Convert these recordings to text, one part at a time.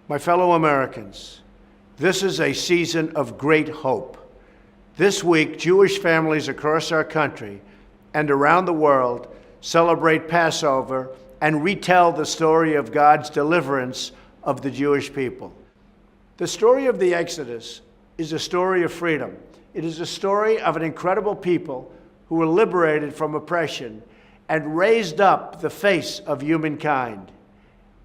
My fellow Americans, this is a season of great hope. This week, Jewish families across our country and around the world celebrate Passover and retell the story of God's deliverance of the Jewish people. The story of the Exodus is a story of freedom. It is a story of an incredible people who were liberated from oppression and raised up the face of humankind.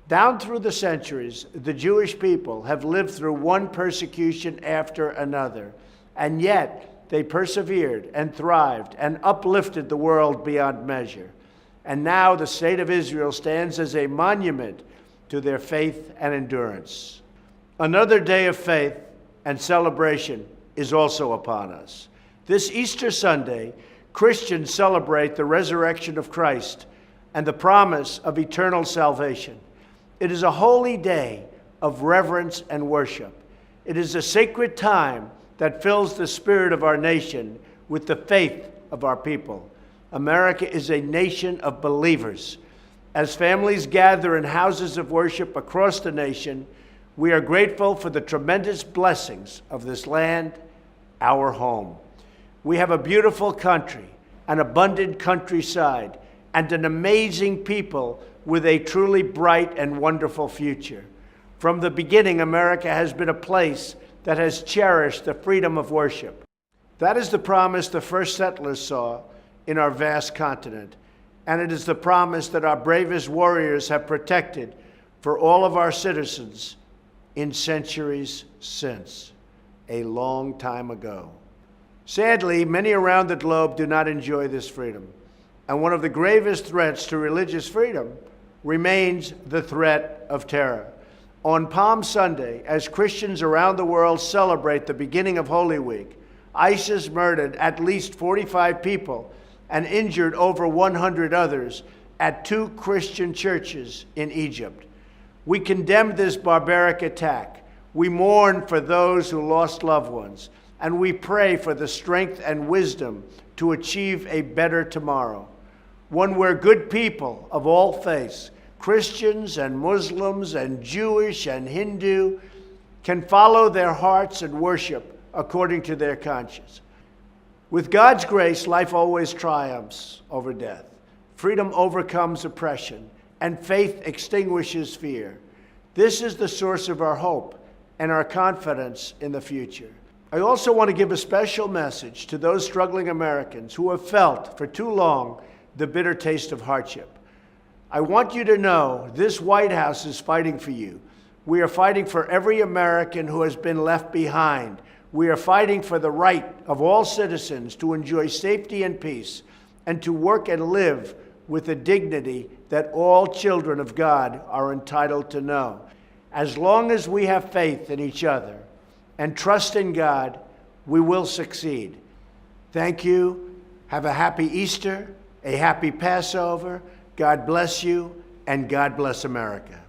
Down through the centuries, the Jewish people have lived through one persecution after another, and yet they persevered and thrived and uplifted the world beyond measure. And now the state of Israel stands as a monument to their faith and endurance. Another day of faith and celebration is also upon us. This Easter Sunday, Christians celebrate the resurrection of Christ and the promise of eternal salvation. It is a holy day of reverence and worship. It is a sacred time that fills the spirit of our nation with the faith of our people. America is a nation of believers. As families gather in houses of worship across the nation, we are grateful for the tremendous blessings of this land, our home. We have a beautiful country, an abundant countryside, and an amazing people with a truly bright and wonderful future. From the beginning, America has been a place that has cherished the freedom of worship. That is the promise the first settlers saw in our vast continent, and it is the promise that our bravest warriors have protected for all of our citizens in centuries since, a long time ago. Sadly, many around the globe do not enjoy this freedom, and one of the gravest threats to religious freedom remains the threat of terror. On Palm Sunday, as Christians around the world celebrate the beginning of Holy Week, ISIS murdered at least 45 people and injured over 100 others at 2 Christian churches in Egypt. We condemn this barbaric attack. We mourn for those who lost loved ones, and we pray for the strength and wisdom to achieve a better tomorrow, one where good people of all faiths, Christians and Muslims and Jewish and Hindu, can follow their hearts and worship according to their conscience. With God's grace, life always triumphs over death. Freedom overcomes oppression, and faith extinguishes fear. This is the source of our hope and our confidence in the future. I also want to give a special message to those struggling Americans who have felt for too long the bitter taste of hardship. I want you to know this White House is fighting for you. We are fighting for every American who has been left behind. We are fighting for the right of all citizens to enjoy safety and peace and to work and live with the dignity that all children of God are entitled to know. As long as we have faith in each other and trust in God, we will succeed. Thank you. Have a happy Easter, a happy Passover. God bless you, and God bless America.